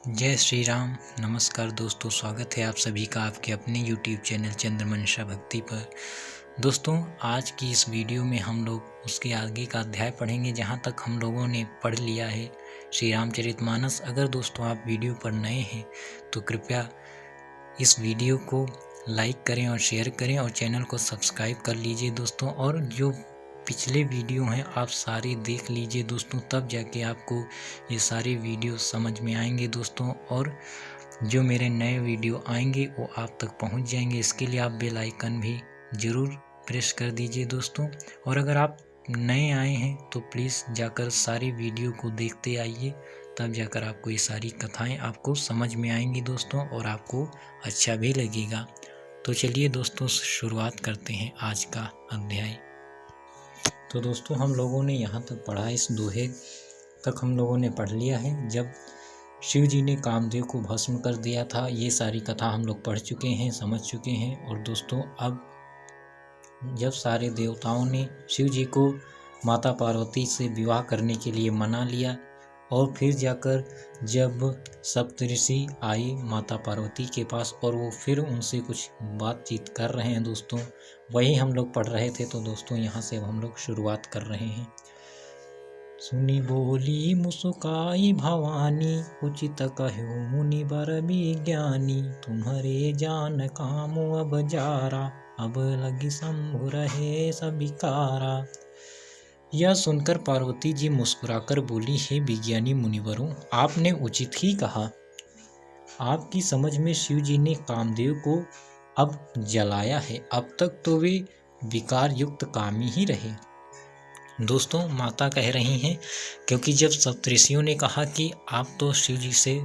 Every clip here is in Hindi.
जय श्री राम। नमस्कार दोस्तों, स्वागत है आप सभी का आपके अपने YouTube चैनल चंद्रमंशा भक्ति पर। दोस्तों, आज की इस वीडियो में हम लोग उसके आगे का अध्याय पढ़ेंगे जहां तक हम लोगों ने पढ़ लिया है श्री रामचरितमानस। अगर दोस्तों आप वीडियो पर नए हैं तो कृपया इस वीडियो को लाइक करें और शेयर करें और चैनल को सब्सक्राइब कर लीजिए दोस्तों। और जो पिछले वीडियो हैं आप सारे देख लीजिए दोस्तों, तब जाके आपको ये सारे वीडियो समझ में आएंगे दोस्तों। और जो मेरे नए वीडियो आएंगे वो आप तक पहुंच जाएंगे। इसके लिए आप बेल आइकन भी ज़रूर प्रेस कर दीजिए दोस्तों। और अगर आप नए आए हैं तो प्लीज़ जाकर सारी वीडियो को देखते आइए, तब जाकर आपको ये सारी कथाएं आपको समझ में आएंगी दोस्तों और आपको अच्छा भी लगेगा। तो चलिए दोस्तों, शुरुआत करते हैं आज का अध्याय। तो दोस्तों, हम लोगों ने यहाँ तक पढ़ा, इस दोहे तक हम लोगों ने पढ़ लिया है जब शिव जी ने कामदेव को भस्म कर दिया था। ये सारी कथा हम लोग पढ़ चुके हैं, समझ चुके हैं। और दोस्तों, अब जब सारे देवताओं ने शिव जी को माता पार्वती से विवाह करने के लिए मना लिया और फिर जाकर जब सप्तऋषि आए माता पार्वती के पास और वो फिर उनसे कुछ बातचीत कर रहे हैं दोस्तों, वही हम लोग पढ़ रहे थे। तो दोस्तों, यहाँ से अब हम लोग शुरुआत कर रहे हैं। सुनी बोली मुस्काई भवानी, उचित कहु मुनि बर विज्ञानी, तुम्हारे जान काम अब जारा, अब लगी शंभु रहे सबिकारा। यह सुनकर पार्वती जी मुस्कुराकर बोली, हे विज्ञानी मुनिवरों, आपने उचित ही कहा। आपकी समझ में शिव जी ने कामदेव को अब जलाया है। अब तक तो वे विकार युक्त कामी ही रहे। दोस्तों, माता कह रही हैं, क्योंकि जब सप्तऋषियों ने कहा कि आप तो शिव जी से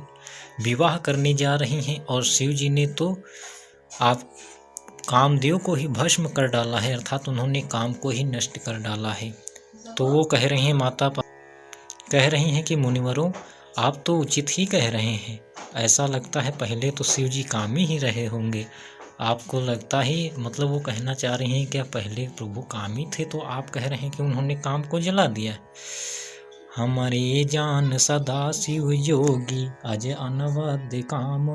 विवाह करने जा रही हैं और शिव जी ने तो आप कामदेव को ही भस्म कर डाला है, अर्थात उन्होंने काम को ही नष्ट कर डाला है। तो वो कह रही हैं, माता कह रही हैं कि मुनिवरों, आप तो उचित ही कह रहे हैं। ऐसा लगता है पहले तो शिव जी कामी ही रहे होंगे। आपको लगता ही, मतलब वो कहना चाह रही हैं क्या पहले प्रभु कामी थे, तो आप कह रहे हैं कि उन्होंने काम को जला दिया। हमारे जान सदा शिव योगी, अज अनवद्य काम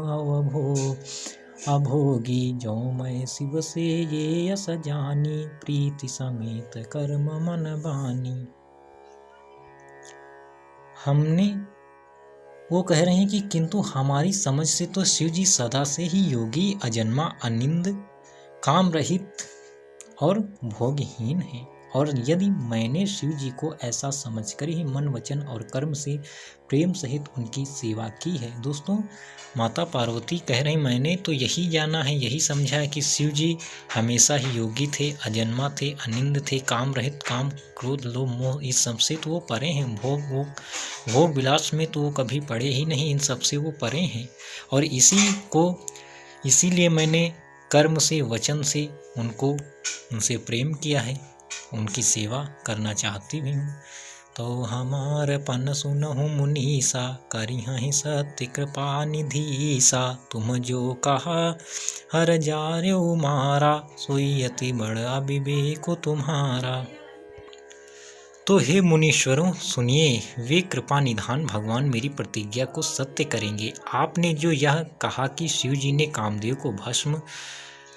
अभोगी, जो मैं शिव से ये यस जानी, प्रीति समेत कर्म मन बानी। हमने, वो कह रहे हैं कि किंतु हमारी समझ से तो शिव जी सदा से ही योगी, अजन्मा, अनिंद, काम रहित और भोगहीन है। और यदि मैंने शिव जी को ऐसा समझकर ही मन, वचन और कर्म से प्रेम सहित उनकी सेवा की है। दोस्तों, माता पार्वती कह रही, मैंने तो यही जाना है, यही समझा है कि शिव जी हमेशा ही योगी थे, अजन्मा थे, अनिंद थे, काम रहित, काम क्रोध लोभ मोह इस सबसे तो वो परे हैं। भोग विलास में तो वो कभी पड़े ही नहीं, इन सबसे वो परे हैं। और इसीलिए मैंने कर्म से, वचन से उनसे प्रेम किया है, उनकी सेवा करना चाहती भी हूँ। तो हमार पन सुनहु मुनीसा, करिहहि सत्य कृपा निधीसा, तुम जो कहा हर जार्यो मारा, सोई अति बड़ा विवेक तुम्हारा। तो हे मुनीश्वरों सुनिए, वे कृपा निधान भगवान मेरी प्रतिज्ञा को सत्य करेंगे। आपने जो यह कहा कि शिव जी ने कामदेव को भस्म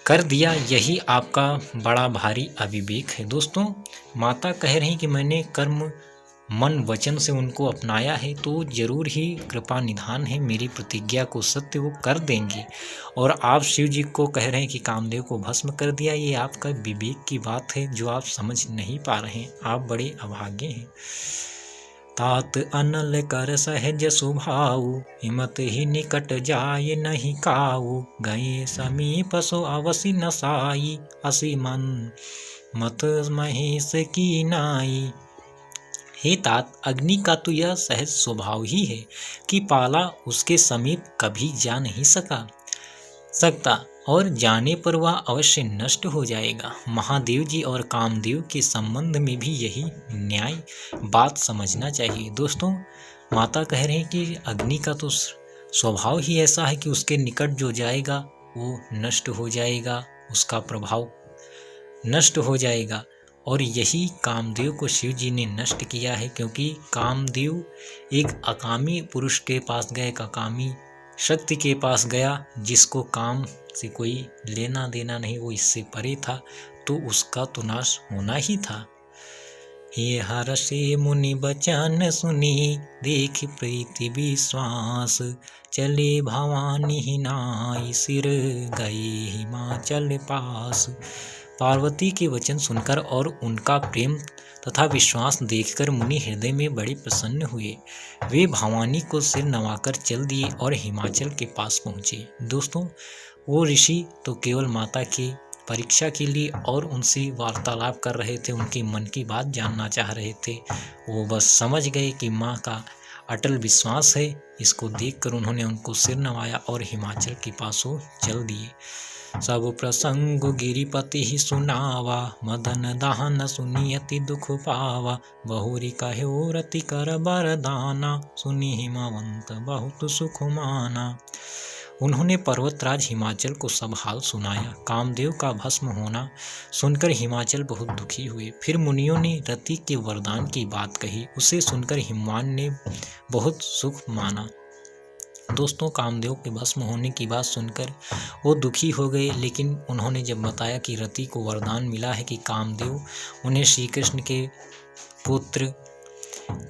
कर दिया, यही आपका बड़ा भारी अविवेक है। दोस्तों, माता कह रही कि मैंने कर्म मन वचन से उनको अपनाया है, तो जरूर ही कृपा निधान है, मेरी प्रतिज्ञा को सत्य वो कर देंगे। और आप शिव जी को कह रहे हैं कि कामदेव को भस्म कर दिया, ये आपका विवेक की बात है जो आप समझ नहीं पा रहे हैं। आप बड़े अभागे हैं। तात अनल कर सहज सुभाऊ, हिमत ही निकट जाय नहीं काऊ, गए समीप सो अवसि नसाई, असी मन मत महेश की नाई। हे तात, अग्नि का तो यह सहज स्वभाव ही है कि पाला उसके समीप कभी जा नहीं सकता और जाने पर वह अवश्य नष्ट हो जाएगा। महादेव जी और कामदेव के संबंध में भी यही न्याय बात समझना चाहिए। दोस्तों, माता कह रहे हैं कि अग्नि का तो स्वभाव ही ऐसा है कि उसके निकट जो जाएगा वो नष्ट हो जाएगा, उसका प्रभाव नष्ट हो जाएगा। और यही कामदेव को शिव जी ने नष्ट किया है, क्योंकि कामदेव एक अकामी पुरुष के पास गया, एक अकामी शक्ति के पास गया, जिसको काम से कोई लेना देना नहीं, वो इससे परे था, तो उसका तो नाश होना ही था। ये हर्षे मुनि बचन सुनी, देख प्रीति विश्वास, चले भवानी ही नाई, सिर गए हिमाचल पास। पार्वती के वचन सुनकर और उनका प्रेम तथा विश्वास देखकर मुनि हृदय में बड़े प्रसन्न हुए। वे भवानी को सिर नवाकर चल दिए और हिमाचल के पास पहुँचे। दोस्तों, वो ऋषि तो केवल माता की परीक्षा के लिए और उनसे वार्तालाप कर रहे थे, उनके मन की बात जानना चाह रहे थे। वो बस समझ गए कि माँ का अटल विश्वास है। इसको देखकर उन्होंने उनको सिर नवाया और हिमाचल के पास वो चल दिए। सब प्रसंग गिरिपति ही सुनावा, मदन दाहन सुनी अति दुख पावा, बहुरी कहो रति कर बरदाना, सुनी हिमवंत बहुत सुख माना। उन्होंने पर्वतराज हिमाचल को सब हाल सुनाया। कामदेव का भस्म होना सुनकर हिमाचल बहुत दुखी हुए। फिर मुनियों ने रति के वरदान की बात कही, उसे सुनकर हिमवान ने बहुत सुख माना। दोस्तों, कामदेव के भस्म होने की बात सुनकर वो दुखी हो गए, लेकिन उन्होंने जब बताया कि रति को वरदान मिला है कि कामदेव उन्हें श्री कृष्ण के पुत्र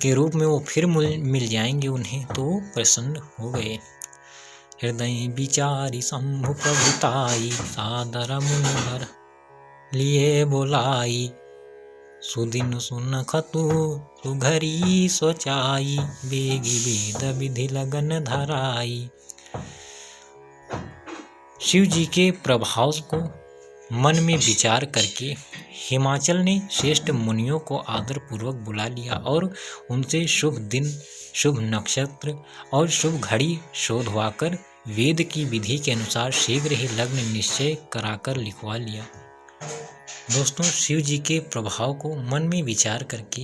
के रूप में वो फिर मिल जाएंगे उन्हें, तो वो प्रसन्न हो गए। हृदय विचारी शंभु प्रभुताई, सादर मुनिवर लिए बोलाई, सुदिन सुन खतु सुघरी सोचाई, बेगी वेद विधि लगन धराई। शिव जी के प्रभाव को मन में विचार करके हिमाचल ने श्रेष्ठ मुनियों को आदर पूर्वक बुला लिया और उनसे शुभ दिन, शुभ नक्षत्र और शुभ घड़ी शोधवाकर वेद की विधि के अनुसार शीघ्र ही लग्न निश्चय कराकर लिखवा लिया। दोस्तों, शिव जी के प्रभाव को मन में विचार करके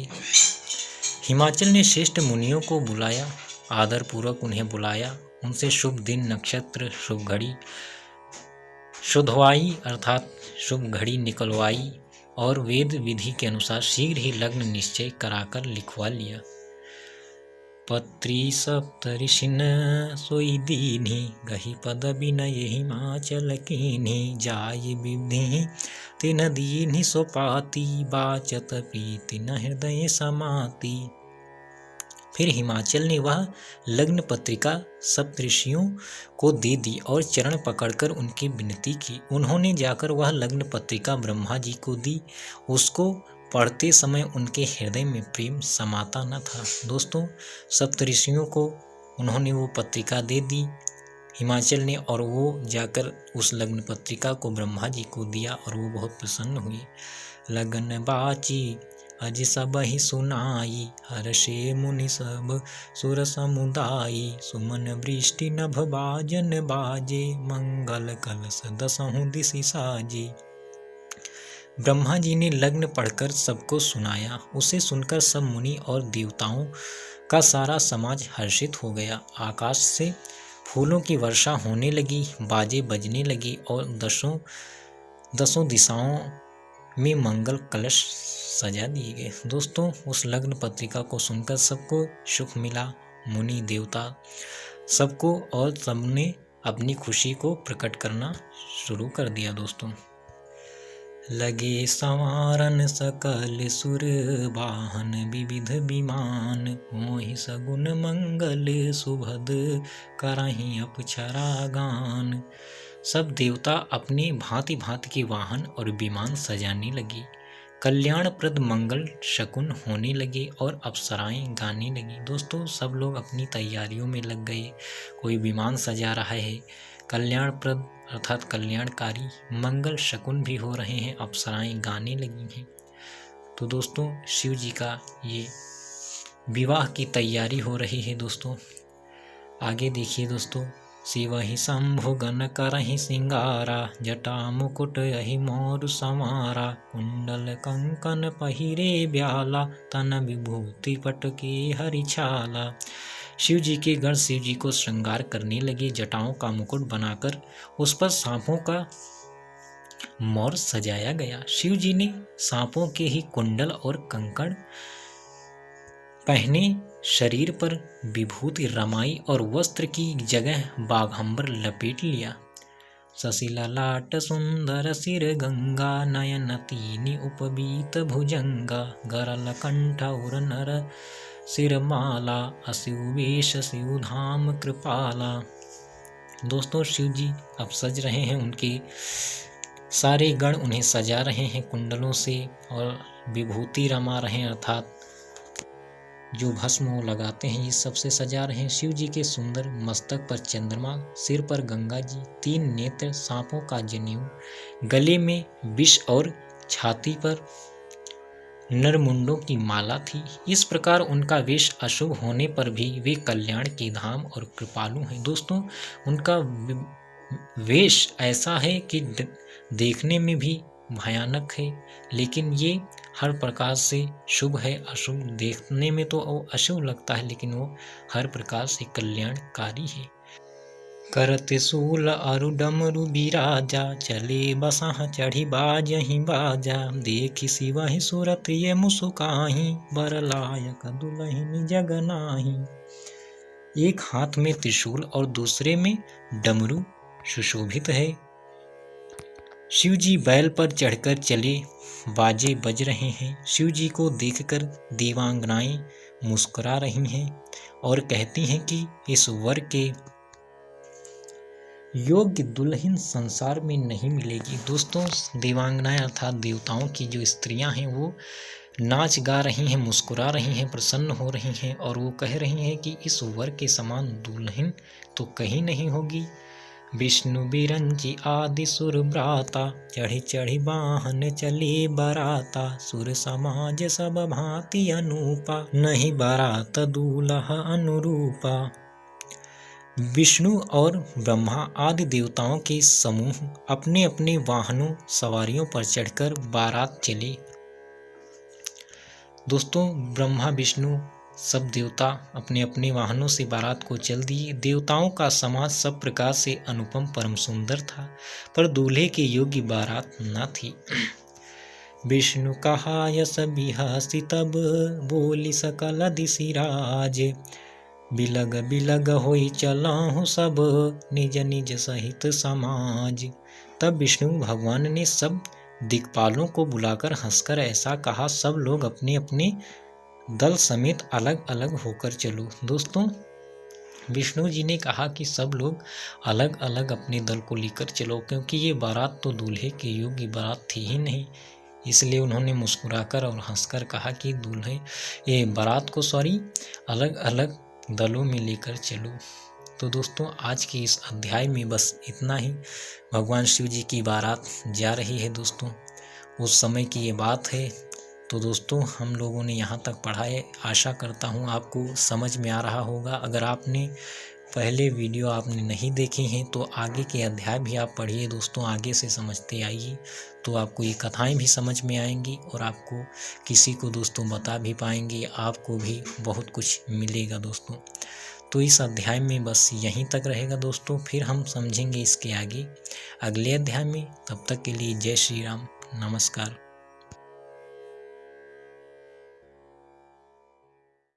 हिमाचल ने श्रेष्ठ मुनियों को बुलाया, आदर पूर्वक उन्हें बुलाया, उनसे शुभ दिन, नक्षत्र, शुभ घड़ी शोधवाई अर्थात शुभ घड़ी निकलवाई और वेद विधि के अनुसार शीघ्र ही लग्न निश्चय कराकर लिखवा लिया। पत्री सप्तऋषिन सोई दीन्हि, गहि पद विनय हिमाचल कीन्हि, जाय विधि तिन दीन्हि सोपाति, बाचत प्रीति न हृदय समाति। फिर हिमाचल ने वह लग्न पत्रिका सप्तऋषियों को दे दी और चरण पकड़कर उनकी विनती की। उन्होंने जाकर वह लग्न पत्रिका ब्रह्मा जी को दी। उसको पढ़ते समय उनके हृदय में प्रेम समाता न था। दोस्तों, सप्तऋषियों को उन्होंने वो पत्रिका दे दी हिमाचल ने, और वो जाकर उस लग्न पत्रिका को ब्रह्मा जी को दिया और वो बहुत प्रसन्न हुए। लगन बाची अज सब ही सुनाई, हर्षे मुनि सब सुर समुदायी, सुमन वृष्टि नभ बाजन बाजे, मंगल कलश दसहु दिशि साजे। ब्रह्मा जी ने लग्न पढ़कर सबको सुनाया। उसे सुनकर सब मुनि और देवताओं का सारा समाज हर्षित हो गया। आकाश से फूलों की वर्षा होने लगी, बाजे बजने लगी और दसों दिशाओं में मंगल कलश सजा दिए गए। दोस्तों, उस लग्न पत्रिका को सुनकर सबको सुख मिला, मुनि देवता सबको, और सबने अपनी खुशी को प्रकट करना शुरू कर दिया। दोस्तों, लगे संवारन सकल सुर वाहन, विविध विमान, मोहि सगुन मंगल सुभद, करहि अप्सरा गान। सब देवता अपने भांति भांति के वाहन और विमान सजाने लगे, कल्याणप्रद मंगल शकुन होने लगे और अप्सराएं गाने लगी। दोस्तों, सब लोग अपनी तैयारियों में लग गए। कोई विमान सजा रहा है, कल्याणप्रद अर्थात कल्याणकारी मंगल शकुन भी हो रहे हैं, अप्सराएं गाने लगी हैं। तो दोस्तों, शिव जी का ये विवाह की तैयारी हो रही है। दोस्तों, आगे देखिए। दोस्तों, शिवहि शंभु गण करहि सिंगारा, जटा मुकुट यहि मोर समारा, कुंडल कंकन पहिरे ब्याला, तन विभूति पटके हरिछाला। शिव जी के गण शिव जी को श्रृंगार करने लगे, जटाओं का मुकुट बनाकर उस पर सांपों का मोर सजाया गया। शिव जी ने सांपों के ही कुंडल और कंकड़ पहने, शरीर पर विभूति रमाई और वस्त्र की जगह बाघंबर लपेट लिया। शशिललाट सुंदर सिर गंगा, नयन तीनि उपबीत भुजंगा, गरल कंठ और नर सिर माला, असिव वेश शिव धाम कृपाला। दोस्तों शिव जी अब सज रहे हैं, उनके सारे गण उन्हें सजा रहे हैं कुंडलों से और विभूति रमा रहे हैं, अर्थात जो भस्म वो लगाते हैं इस सबसे सजा रहे हैं। शिव जी के सुंदर मस्तक पर चंद्रमा, सिर पर गंगा जी, 3 नेत्र, सांपों का जनेऊ, गले में विष और छाती पर नरमुंडों की माला थी। इस प्रकार उनका वेश अशुभ होने पर भी वे कल्याण के धाम और कृपालु हैं। दोस्तों उनका वेश ऐसा है कि देखने में भी भयानक है, लेकिन ये हर प्रकार से शुभ है। अशुभ देखने में तो वो अशुभ लगता है, लेकिन वो हर प्रकार से कल्याणकारी है। करते सूल अरु डमरु बिराजा, चले बसह चढ़ी बाजहि बाजा, देखि शिवहि सूरत ये मुसुकाहि, बर लायक दुलहिन जग नाही। एक हाथ में त्रिशूल और दूसरे में डमरू सुशोभित है। शिव जी बैल पर चढ़कर चले, बाजे बज रहे हैं। शिव जी को देखकर देवांगनाएं मुस्कुरा रही हैं और कहती हैं कि इस वर के योग्य दुल्हन संसार में नहीं मिलेगी। दोस्तों देवांगनाएं अर्थात देवताओं की जो स्त्रियां हैं वो नाच गा रही हैं, मुस्कुरा रही हैं, प्रसन्न हो रही हैं और वो कह रही हैं कि इस वर के समान दुल्हन तो कहीं नहीं होगी। विष्णु बिरंची आदि सुर भ्राता, चढ़ी चढ़ी वाहन चले बराता, सुर समाज सब भांति अनूपा, नहीं बारात दूल्हा अनुरूपा। विष्णु और ब्रह्मा आदि देवताओं के समूह अपने अपने वाहनों सवारियों पर चढ़कर बारात चले। दोस्तों ब्रह्मा विष्णु सब देवता अपने अपने वाहनों से बारात को चल दिए। देवताओं का समाज सब प्रकार से अनुपम परम सुंदर था, पर दूल्हे के योग्य बारात न थी। विष्णु कहा यस बिहसी तब, बोली सकल दिशिराज, बिलग बिलग होई चलाहु सब, निज निज सहित समाज। तब विष्णु भगवान ने सब दिक्पालों को बुलाकर हंसकर ऐसा कहा, सब लोग अपने अपने दल समेत अलग अलग होकर चलो। दोस्तों विष्णु जी ने कहा कि सब लोग अलग अलग अपने दल को लेकर चलो, क्योंकि ये बारात तो दूल्हे के योग्य बारात थी ही नहीं। इसलिए उन्होंने मुस्कुराकर और हंसकर कहा कि दूल्हे ये बारात को अलग अलग दलों में लेकर चलो। तो दोस्तों आज के इस अध्याय में बस इतना ही। भगवान शिव जी की बारात जा रही है। दोस्तों उस समय की ये बात है। तो दोस्तों हम लोगों ने यहाँ तक पढ़ा है, आशा करता हूँ आपको समझ में आ रहा होगा। अगर आपने पहले वीडियो आपने नहीं देखे हैं तो आगे के अध्याय भी आप पढ़िए दोस्तों, आगे से समझते आइए, तो आपको ये कथाएं भी समझ में आएंगी और आपको किसी को दोस्तों बता भी पाएंगे, आपको भी बहुत कुछ मिलेगा दोस्तों। तो इस अध्याय में बस यहीं तक रहेगा दोस्तों, फिर हम समझेंगे इसके आगे अगले अध्याय में। तब तक के लिए जय श्री राम, नमस्कार।